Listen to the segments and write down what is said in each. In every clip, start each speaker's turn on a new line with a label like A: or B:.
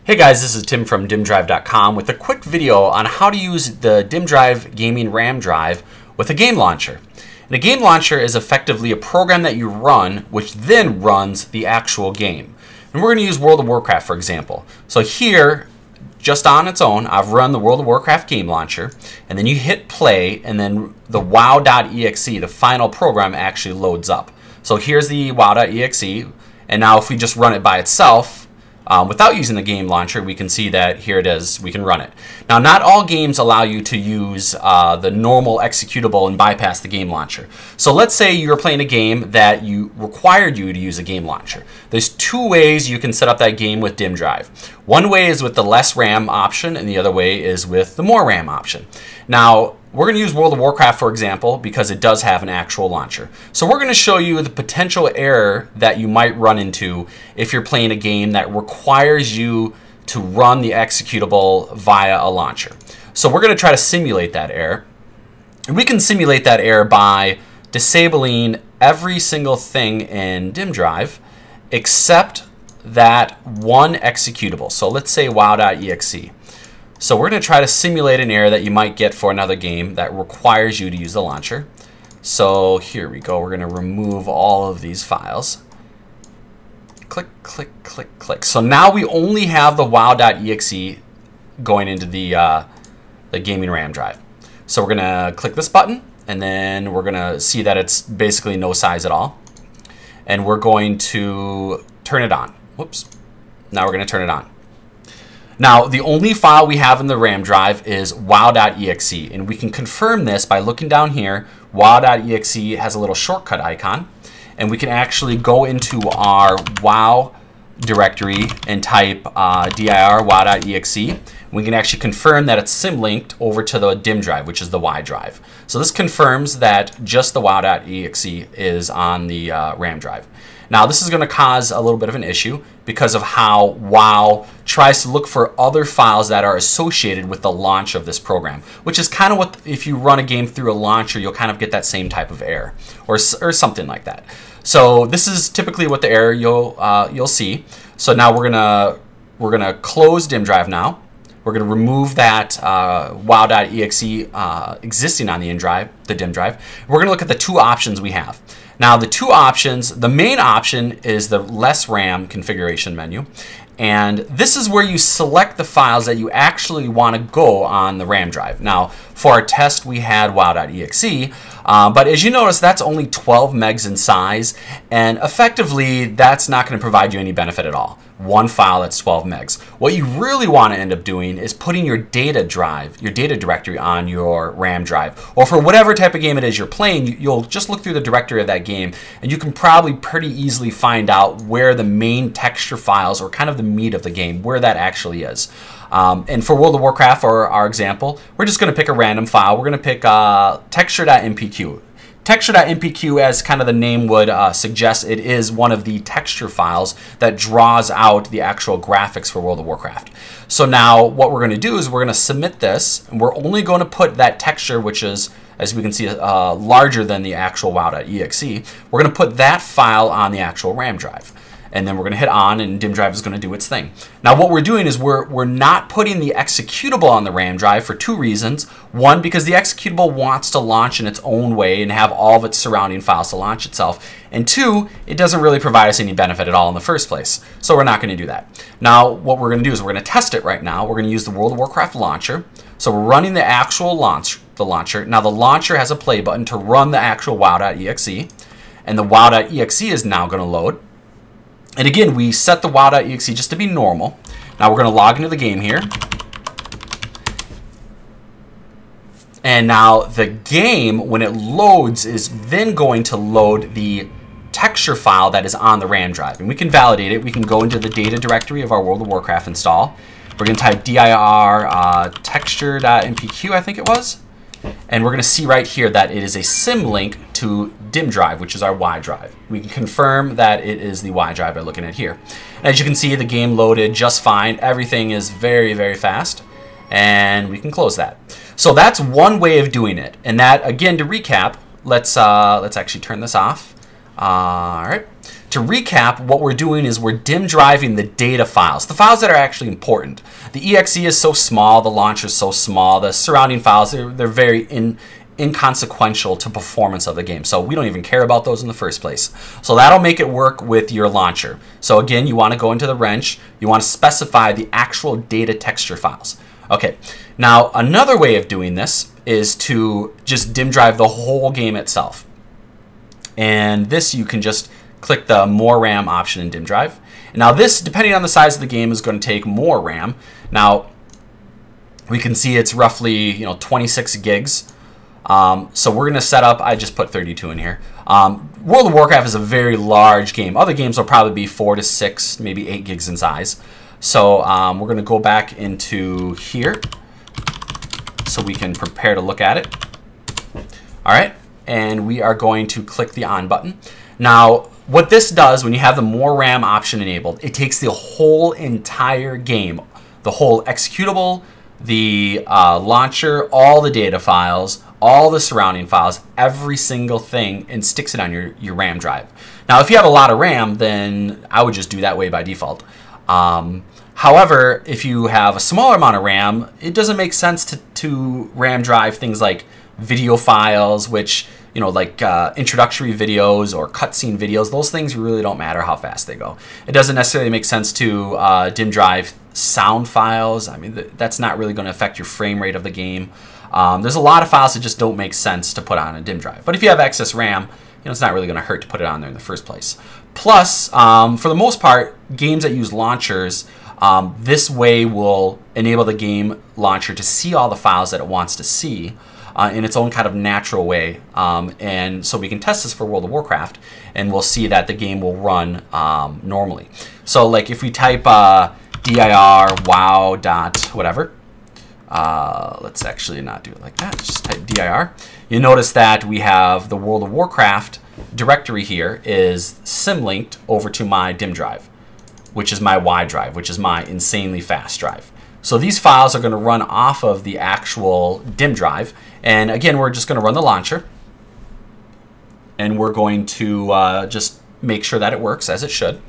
A: Hey guys, this is Tim from Dimmdrive.com with a quick video on how to use the Dimmdrive gaming RAM drive with a game launcher. And a game launcher is effectively a program that you run which then runs the actual game. And we're going to use World of Warcraft for example. So here, just on its own, I've run the World of Warcraft game launcher, and then you hit play and then the wow.exe, the final program, actually loads up. So here's the wow.exe, and now if we just run it by itself, without using the game launcher, we can see that here it is, we can run it. Now, not all games allow you to use the normal executable and bypass the game launcher. So let's say you're playing a game that required you to use a game launcher. There's two ways you can set up that game with Dimmdrive. One way is with the less RAM option, and the other way is with the more RAM option. Now, we're going to use World of Warcraft, for example, because it does have an actual launcher. So we're going to show you the potential error that you might run into if you're playing a game that requires you to run the executable via a launcher. So we're going to try to simulate that error. And we can simulate that error by disabling every single thing in Dimmdrive except that one executable. So let's say wow.exe. So we're going to try to simulate an error that you might get for another game that requires you to use the launcher. So here we go. We're going to remove all of these files. Click, click, click, click. So now we only have the wow.exe going into the gaming RAM drive. So we're going to click this button, and then we're going to see that it's basically no size at all. And we're going to turn it on. Whoops. Now we're going to turn it on. Now, the only file we have in the RAM drive is wow.exe, and we can confirm this by looking down here. Wow.exe has a little shortcut icon, and we can actually go into our wow directory and type dir wow.exe. We can actually confirm that it's symlinked over to the Dimmdrive, which is the Y drive. So this confirms that just the wow.exe is on the RAM drive. Now, this is going to cause a little bit of an issue because of how WoW tries to look for other files that are associated with the launch of this program, which is kind of what, if you run a game through a launcher, you'll kind of get that same type of error or something like that. So this is typically what the error you'll see. So now we're gonna close Dimmdrive now. We're going to remove that wow.exe existing on the Dimmdrive. We're going to look at the two options we have. Now, the two options, the main option is the less RAM configuration menu. And this is where you select the files that you actually want to go on the RAM drive. Now, for our test, we had wow.exe. But as you notice, that's only 12 megs in size. And effectively, that's not going to provide you any benefit at all. One file that's 12 megs. What you really want to end up doing is putting your data drive, your data directory on your RAM drive. Or for whatever type of game it is you're playing, you'll just look through the directory of that game, and you can probably pretty easily find out where the main texture files, or kind of the meat of the game, where that actually is. And for World of Warcraft, for our example, we're just going to pick a random file. We're going to pick texture.mpq. Texture.mpq, as kind of the name would suggest, it is one of the texture files that draws out the actual graphics for World of Warcraft. So now what we're going to do is we're going to submit this, and we're only going to put that texture, which is, as we can see, larger than the actual wow.exe. We're going to put that file on the actual RAM drive. And then we're going to hit on, and Dimmdrive is going to do its thing. Now, what we're doing is we're not putting the executable on the RAM drive for two reasons. One, because the executable wants to launch in its own way and have all of its surrounding files to launch itself. And two, it doesn't really provide us any benefit at all in the first place. So we're not going to do that. Now, what we're going to do is we're going to test it right now. We're going to use the World of Warcraft launcher. So we're running the actual launcher. Now, the launcher has a play button to run the actual wow.exe. And the wow.exe is now going to load. And again, we set the wow.exe just to be normal. Now we're going to log into the game here. And now the game, when it loads, is then going to load the texture file that is on the RAM drive. And we can validate it. We can go into the data directory of our World of Warcraft install. We're going to type dir texture.mpq, I think it was. And we're going to see right here that it is a symlink to Dimmdrive, which is our Y drive. We can confirm that it is the Y drive by looking at here. And as you can see, the game loaded just fine. Everything is very, very fast. And we can close that. So that's one way of doing it. And that, again, to recap, let's actually turn this off. All right. to recap, what we're doing is we're dim driving the data files, the files that are actually important. The exe is so small, the launcher is so small, the surrounding files, they're very inconsequential to performance of the game. So we don't even care about those in the first place. So that'll make it work with your launcher. So again, you want to go into the wrench, you want to specify the actual data texture files. Okay, now another way of doing this is to just dim drive the whole game itself. And this you can just click the more RAM option in dim drive. Now this, depending on the size of the game, is going to take more RAM. Now we can see it's roughly 26 gigs. So we're going to set up, I just put 32 in here. World of Warcraft is a very large game. Other games will probably be 4 to 6, maybe 8 gigs in size. So we're going to go back into here so we can prepare to look at it. All right, and we are going to click the on button. Now, what this does when you have the more RAM option enabled, it takes the whole entire game, the whole executable, the launcher, all the data files, all the surrounding files, every single thing, and sticks it on your RAM drive. Now, if you have a lot of RAM, then I would just do that way by default. However, if you have a smaller amount of RAM, it doesn't make sense to RAM drive things like video files, which, like introductory videos or cutscene videos. Those things really don't matter how fast they go. It doesn't necessarily make sense to dim drive sound files. I mean, that's not really going to affect your frame rate of the game. There's a lot of files that just don't make sense to put on a dim drive. But if you have excess RAM, it's not really going to hurt to put it on there in the first place. Plus, for the most part, games that use launchers, this way will enable the game launcher to see all the files that it wants to see in its own kind of natural way. And so we can test this for World of Warcraft, and we'll see that the game will run normally. So like if we type dir wow dot whatever, let's actually not do it like that, just type dir. You notice that we have the World of Warcraft directory here is symlinked over to my dim drive, which is my Y drive, which is my insanely fast drive. So these files are going to run off of the actual dim drive. And again, we're just going to run the launcher. And we're going to just make sure that it works as it should.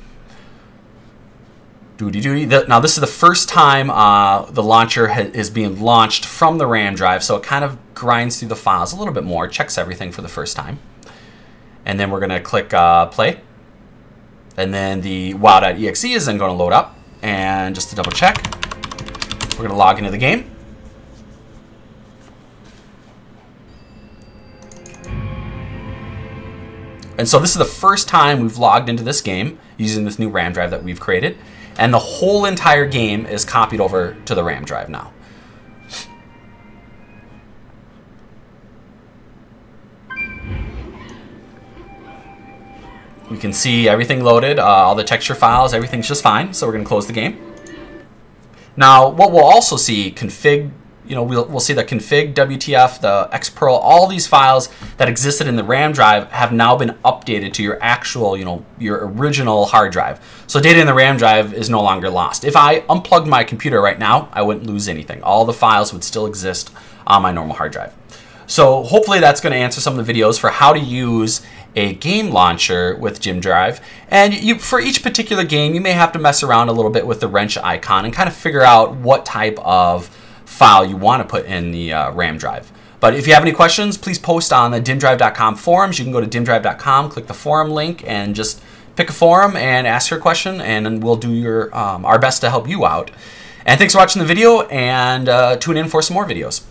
A: Now this is the first time the launcher is being launched from the RAM drive, so it kind of grinds through the files a little bit more, checks everything for the first time. And then we're going to click play. And then the wow.exe is then going to load up. And just to double check, we're going to log into the game. And so this is the first time we've logged into this game using this new RAM drive that we've created. And the whole entire game is copied over to the RAM drive now. We can see everything loaded, all the texture files, everything's just fine. So we're going to close the game. Now, what we'll also see, config, we'll see the config, WTF, the xperl, all these files that existed in the RAM drive have now been updated to your actual, your original hard drive. So data in the RAM drive is no longer lost. If I unplugged my computer right now, I wouldn't lose anything. All the files would still exist on my normal hard drive. So hopefully that's going to answer some of the videos for how to use a game launcher with Dimmdrive. And for each particular game, you may have to mess around a little bit with the wrench icon and kind of figure out what type of file you want to put in the RAM drive. But if you have any questions, please post on the dimmdrive.com forums. You can go to dimmdrive.com, click the forum link, and just pick a forum and ask your question, and then we'll do our best to help you out. And thanks for watching the video, and tune in for some more videos.